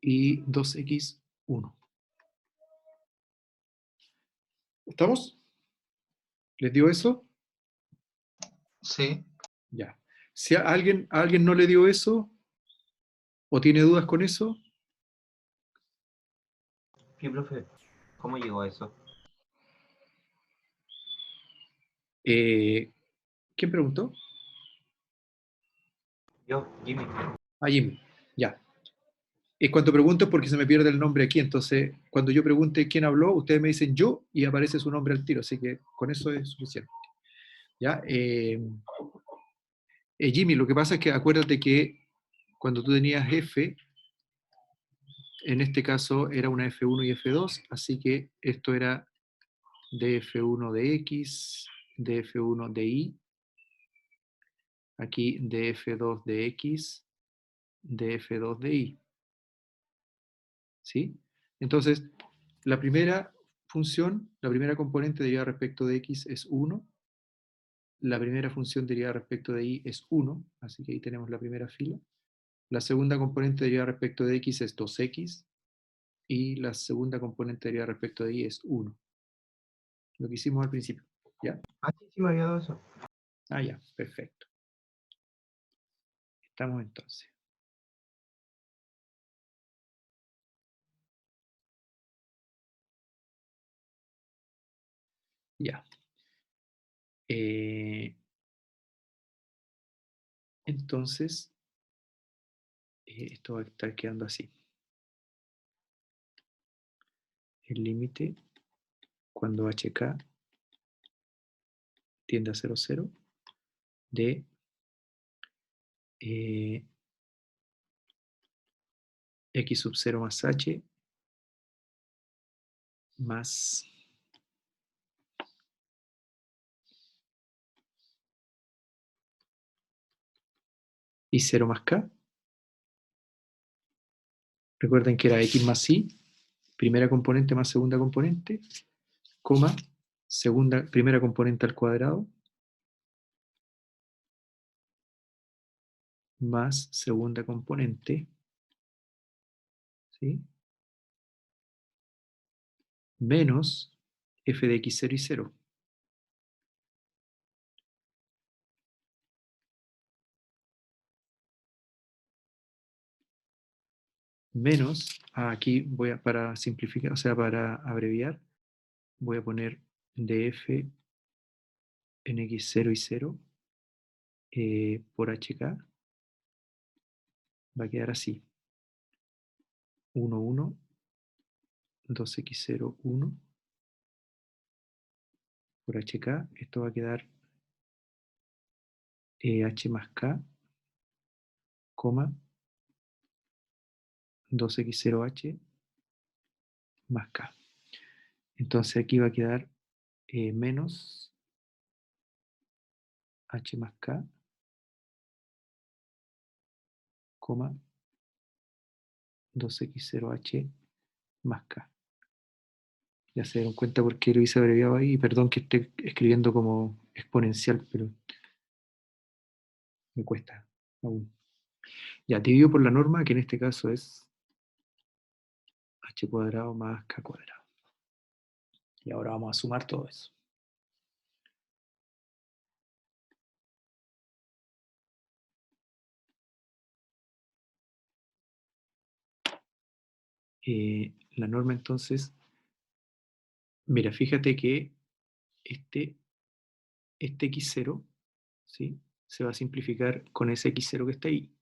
y 2x, 1. ¿Estamos? ¿Les dio eso? Sí. Ya. Si a alguien no le dio eso, o tiene dudas con eso, Sí, profe, ¿cómo llegó a eso? ¿quién preguntó? Yo, Jimmy. Ah, Jimmy. Ya. Cuando pregunto es porque se me pierde el nombre aquí, entonces cuando yo pregunte quién habló, ustedes me dicen yo y aparece su nombre al tiro, así que con eso es suficiente. ¿Ya? Jimmy, lo que pasa es que acuérdate que cuando tú tenías f, en este caso era una f1 y f2, así que esto era df1 de x, df1 de y, aquí df2 de x, df2 de y. ¿Sí? Entonces, la primera función, la primera componente derivada respecto de x es 1, la primera función derivada respecto de y es 1, así que ahí tenemos la primera fila. La segunda componente derivada respecto de x es 2x, y la segunda componente derivada respecto de y es 1. Lo que hicimos al principio. ¿Ya? Ah, sí, sí me había dado eso. Ah, ya, perfecto. Estamos entonces. Ya. Entonces, esto va a estar quedando así. El límite cuando hk tiende a 0, 0 de x sub 0 más h más y 0 más k. Recuerden que era x más y, primera componente más segunda componente, coma, primera componente al cuadrado, más segunda componente, ¿sí? Menos f de x0 y 0. Menos, aquí voy a, para simplificar, o sea, para abreviar, voy a poner df en x0 y 0 por hk, va a quedar así. 1, 1, 2x0, 1 por hk, esto va a quedar h más k, coma, 2x0h más k. Entonces aquí va a quedar menos h más k, coma, 2x0h más k. Ya se dieron cuenta por qué lo hice abreviado ahí. Perdón que esté escribiendo como exponencial, pero me cuesta aún. Ya, dividido por la norma, que en este caso es h cuadrado más k cuadrado. Y ahora vamos a sumar todo eso. La norma entonces, mira, fíjate que este x0, ¿sí? Se va a simplificar con ese x0 que está ahí.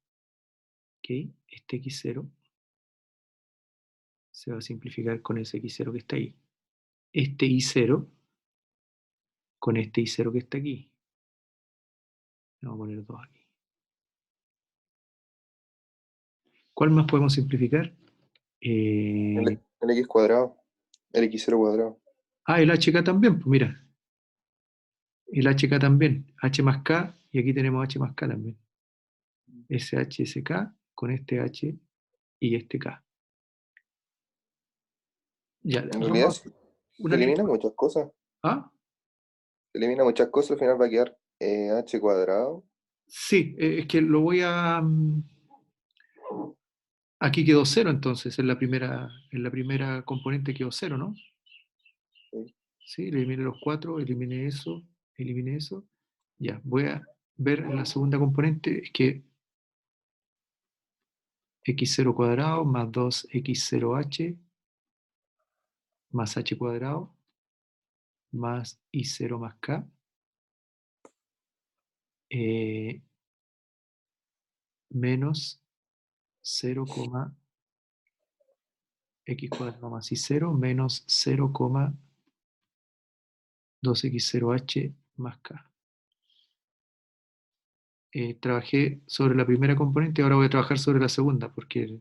¿ok? Este x0 se va a simplificar con ese x0 que está ahí. Este y0 con este y0 que está aquí. Vamos a poner 2 aquí. ¿Cuál más podemos simplificar? El x cuadrado. El x0 cuadrado. El HK también, pues mira. El HK también. H más K, y aquí tenemos H más K también. SH, SK, con este H y este K. Ya, En realidad vamos a se una elimina línea. muchas cosas. ¿Ah? Se elimina muchas cosas, al final va a quedar h cuadrado. Sí, es que lo voy a... Aquí quedó 0 entonces, en la primera componente quedó 0, ¿no? Sí. Sí, elimine los 4, elimine eso, elimine eso. Ya, voy a ver en la segunda componente, es que x0 cuadrado más 2x0h más h cuadrado más y0 más k menos 0, x cuadrado más y0 menos 0,2x0h más k. Trabajé sobre la primera componente, ahora voy a trabajar sobre la segunda, porque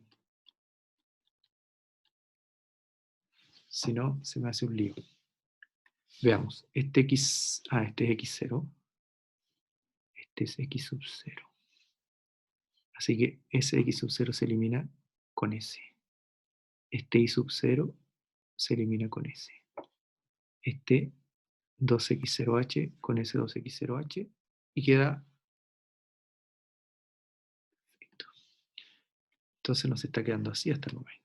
si no, se me hace un lío. Veamos, este es x0, este es x sub 0. Así que ese x sub 0 se elimina con ese. Este y sub 0 se elimina con ese. Este 2x0h con ese 2x0h y queda perfecto. Entonces nos está quedando así hasta el momento.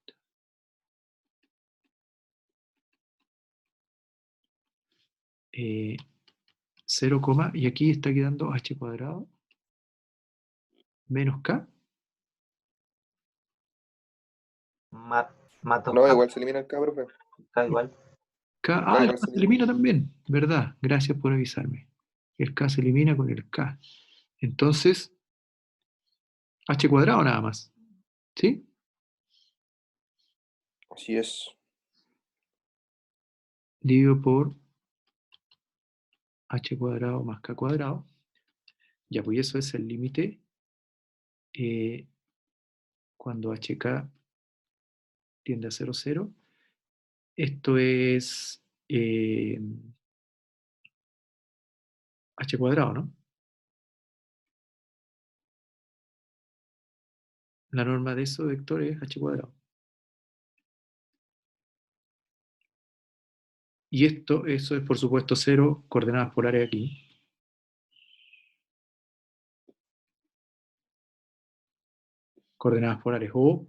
0, y aquí está quedando h cuadrado menos k. Mato No, K, igual se elimina el K, profe. K igual. K, el Igual K se se elimina. elimina también, ¿verdad? Gracias por avisarme. El K se elimina con el K. Entonces, h cuadrado nada más. ¿Sí? Así es. Dividido por h cuadrado más k cuadrado. Ya, pues eso es el límite cuando hk tiende a 0, 0. Esto es h cuadrado, ¿no? La norma de eso, vector, es h cuadrado. Y eso es por supuesto 0, coordenadas polares aquí. Coordenadas polares O.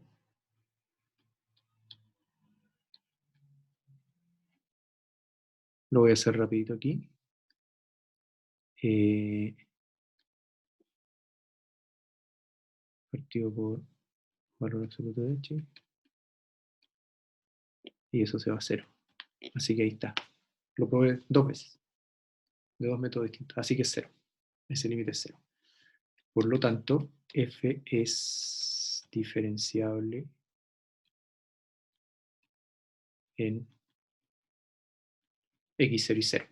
Lo voy a hacer rapidito aquí. Partido por valor absoluto de h. Y eso se va a 0. Así que ahí está. Lo probé 2 veces. De 2 métodos distintos. Así que es 0. Ese límite es 0. Por lo tanto, f es diferenciable en x0 y 0.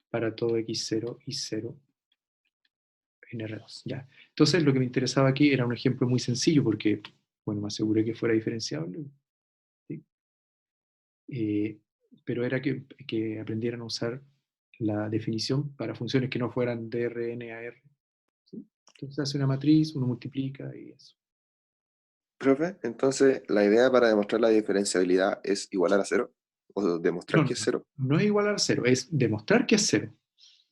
Para todo x0 y 0 en R2. ¿Ya? Entonces, lo que me interesaba aquí era un ejemplo muy sencillo porque, bueno, me aseguré que fuera diferenciable. ¿Sí? Pero era que aprendieran a usar la definición para funciones que no fueran de Rn a R. ¿Sí? Entonces hace una matriz, uno multiplica y eso. Profe, entonces la idea para demostrar la diferenciabilidad es igualar a 0 o No, demostrar que es 0. no es igual a 0, es demostrar que es 0.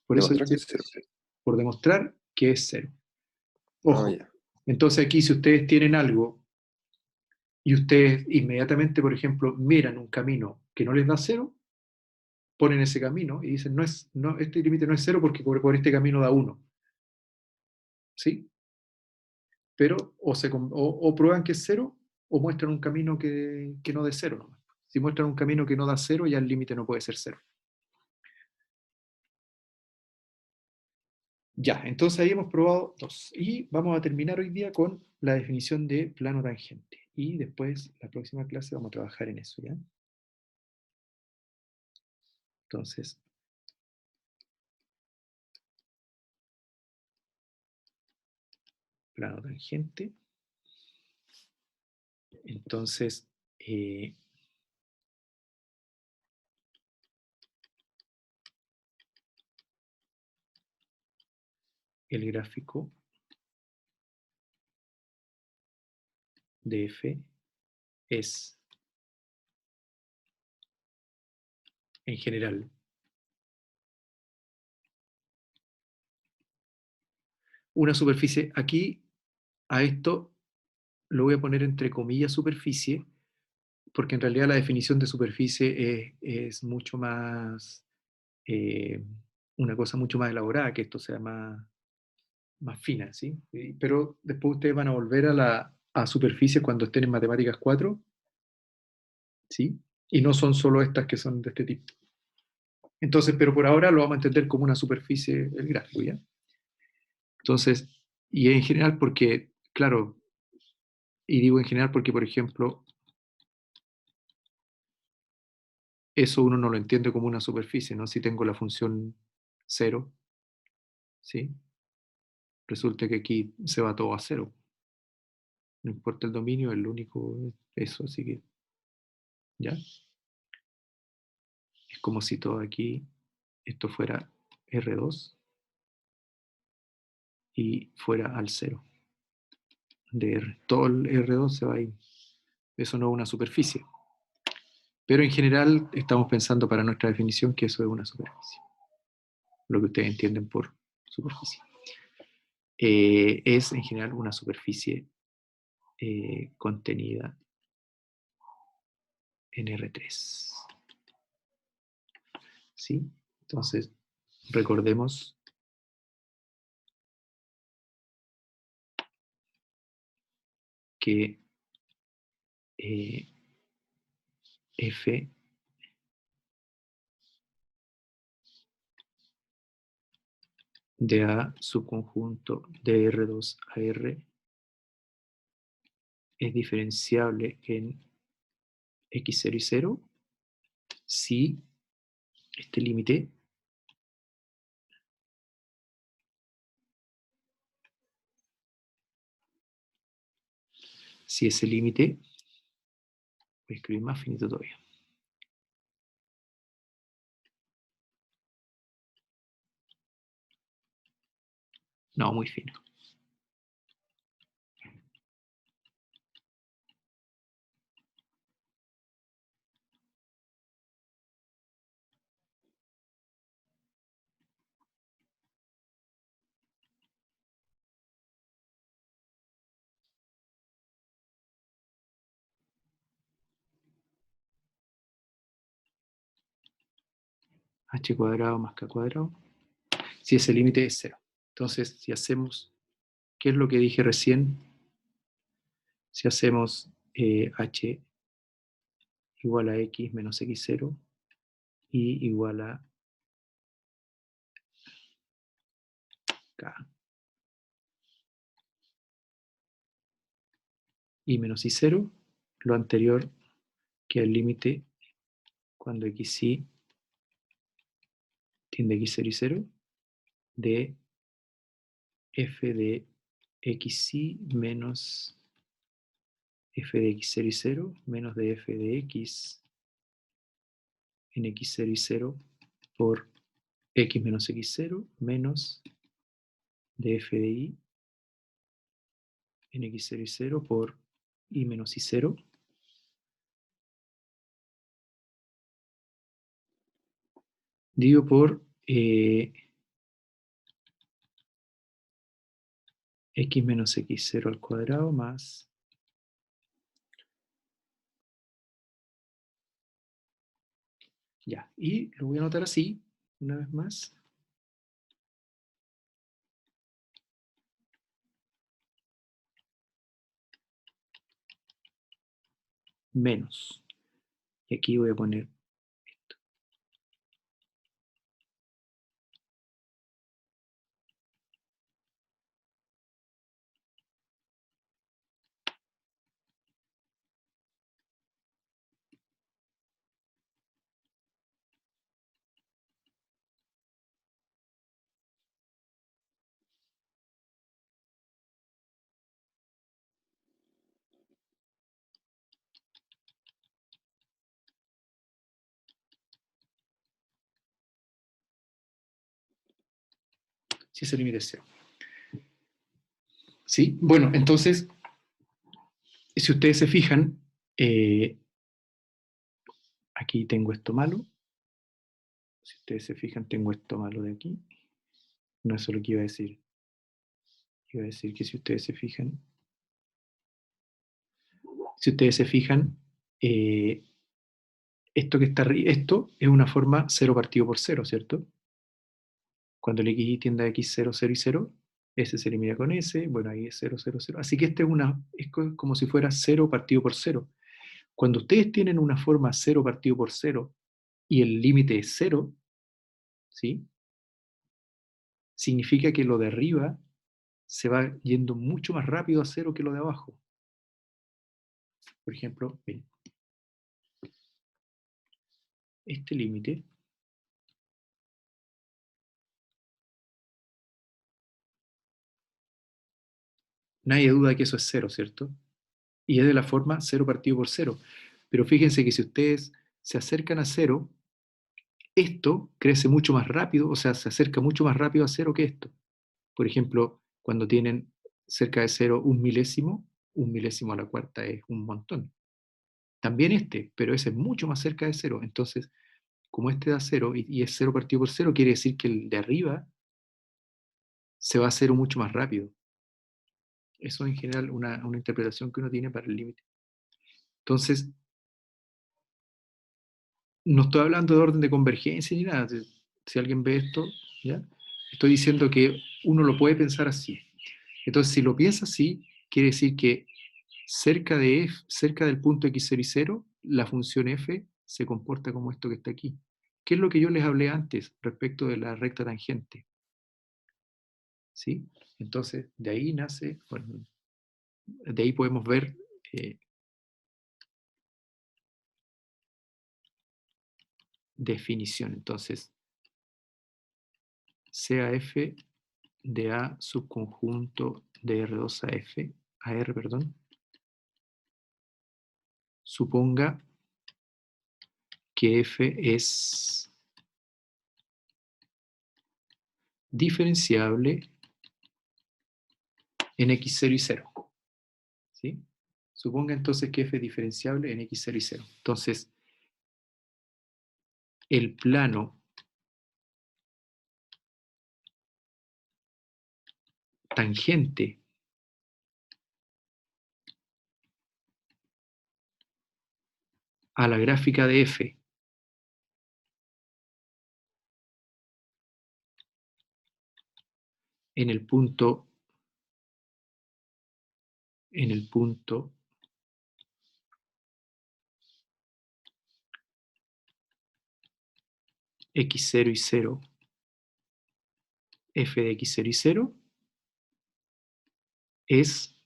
Por eso Demostrar que dice, es 0. por demostrar que es 0. Ah, Ojo, ya. entonces aquí si ustedes tienen algo y ustedes inmediatamente, por ejemplo, miran un camino que no les da 0, ponen ese camino y dicen, este límite no es 0 porque por este camino da 1. ¿Sí? Pero o prueban que es 0 o muestran un camino que no dé 0 nomás. Si muestran un camino que no da 0, ya el límite no puede ser 0. Ya, entonces ahí hemos probado dos. Y vamos a terminar hoy día con la definición de plano tangente. Y después, la próxima clase, vamos a trabajar en eso, ¿ya? Entonces, plano tangente. Entonces, el gráfico de f es, en general, una superficie. Aquí, a esto, lo voy a poner entre comillas superficie, porque en realidad la definición de superficie es mucho más, eh, una cosa mucho más elaborada, que esto sea más fina, ¿sí? Pero después ustedes van a volver a superficies cuando estén en matemáticas 4, ¿sí? Y no son solo estas que son de este tipo. Entonces, pero por ahora lo vamos a entender como una superficie el gráfico, ¿ya? Entonces, y en general porque, claro, y digo en general porque, por ejemplo, eso uno no lo entiende como una superficie, ¿no? Si tengo la función 0, ¿sí? Resulta que aquí se va todo a 0. No importa el dominio, el único eso, así que, ¿ya? Es como si todo aquí, esto fuera R2 y fuera al 0 de R. Todo el R2 se va ahí. Eso no es una superficie. Pero en general estamos pensando para nuestra definición que eso es una superficie. Lo que ustedes entienden por superficie. Es en general una superficie contenida en R3. ¿Sí? Entonces, recordemos que F de A subconjunto de R2 a R es diferenciable en x0 y 0 si este límite si ese límite, voy a escribir más finito todavía. No, muy fino. H cuadrado más K cuadrado. Si ese límite es 0. Entonces, si hacemos, ¿qué es lo que dije recién? Si hacemos H igual a X menos X0 y igual a K y menos I0, lo anterior que el límite cuando XY tiende a X0 y 0 de F de XY menos F de X0 y 0 menos de F de X en X0 y 0 por X menos X0 menos de F de Y en X0 y 0 por Y menos Y0 dividido por X menos X0 al cuadrado más ya, y lo voy a anotar así, una vez más. Menos. Y aquí voy a poner esto. si ese límite es 0. ¿Sí? Bueno, entonces, si ustedes se fijan, aquí tengo esto malo. Si ustedes se fijan, tengo esto malo de aquí. No es eso lo que iba a decir. Iba a decir que si ustedes se fijan, esto que está arriba, esto es una forma 0 partido por 0, ¿cierto? Cuando el xy tiende a x 0, 0 y 0, ese se elimina con ese, bueno, ahí es 0, 0, 0. Así que este es como si fuera 0 partido por 0. Cuando ustedes tienen una forma 0 partido por 0 y el límite es 0, ¿sí? Significa que lo de arriba se va yendo mucho más rápido a 0 que lo de abajo. Por ejemplo, miren, este límite nadie duda que eso es 0, ¿cierto? Y es de la forma 0 partido por 0. Pero fíjense que si ustedes se acercan a 0, esto crece mucho más rápido, o sea, se acerca mucho más rápido a 0 que esto. Por ejemplo, cuando tienen cerca de 0 un milésimo a la cuarta es un montón. También este, pero ese es mucho más cerca de 0. Entonces, como este da 0 y es 0 partido por 0, quiere decir que el de arriba se va a 0 mucho más rápido. Eso en general una interpretación que uno tiene para el límite. Entonces, no estoy hablando de orden de convergencia ni nada. Si alguien ve esto, ¿ya? Estoy diciendo que uno lo puede pensar así. Entonces, si lo piensa así, quiere decir que cerca del punto x0 y 0, la función f se comporta como esto que está aquí. ¿Qué es lo que yo les hablé antes respecto de la recta tangente? ¿Sí? Entonces, de ahí nace, bueno, de ahí podemos ver definición. Entonces, sea f de A subconjunto de R2 a R, perdón, suponga que f es diferenciable en x0 y 0. ¿Sí? Suponga entonces que f es diferenciable en x0 y 0. Entonces, el plano tangente a la gráfica de f en el punto x0 y 0, f de x0 y 0 es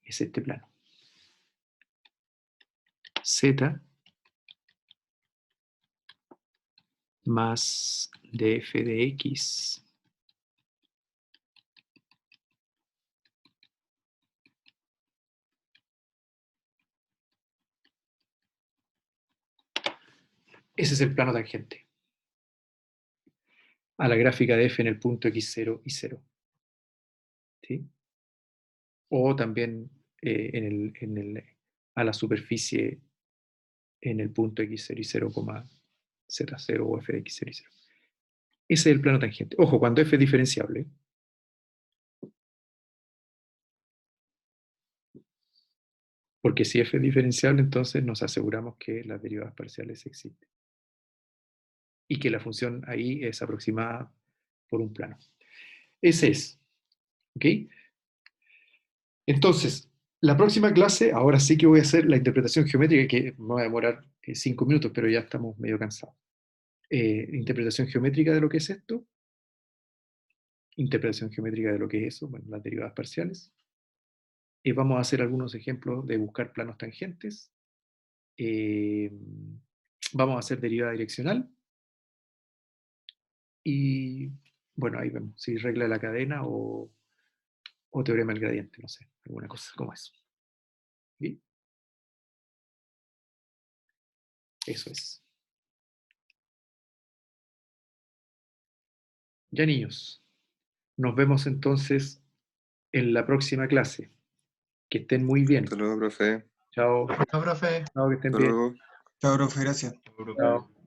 este plano. Z más df de x ese es el plano tangente a la gráfica de f en el punto x0 y 0. ¿Sí? O también a la superficie en el punto x0 y 0, z0 o f de x0 y 0. Ese es el plano tangente. Ojo, cuando f es diferenciable, porque si f es diferenciable, entonces nos aseguramos que las derivadas parciales existen. Y que la función ahí es aproximada por un plano. Ese es. ¿Ok? Entonces, la próxima clase, ahora sí que voy a hacer la interpretación geométrica, que me va a demorar 5 minutos, pero ya estamos medio cansados. Interpretación geométrica de lo que es esto. Interpretación geométrica de lo que es eso, bueno, las derivadas parciales. Vamos a hacer algunos ejemplos de buscar planos tangentes. Vamos a hacer derivada direccional. Y bueno, ahí vemos si regla de la cadena o teorema del gradiente, no sé, alguna cosa como eso. ¿Sí? Eso es. Ya, niños, nos vemos entonces en la próxima clase. Que estén muy bien. Hasta luego, profe. Chao. No, profe. Chao, que estén Hasta bien. luego. Chao, profe, gracias. Chao.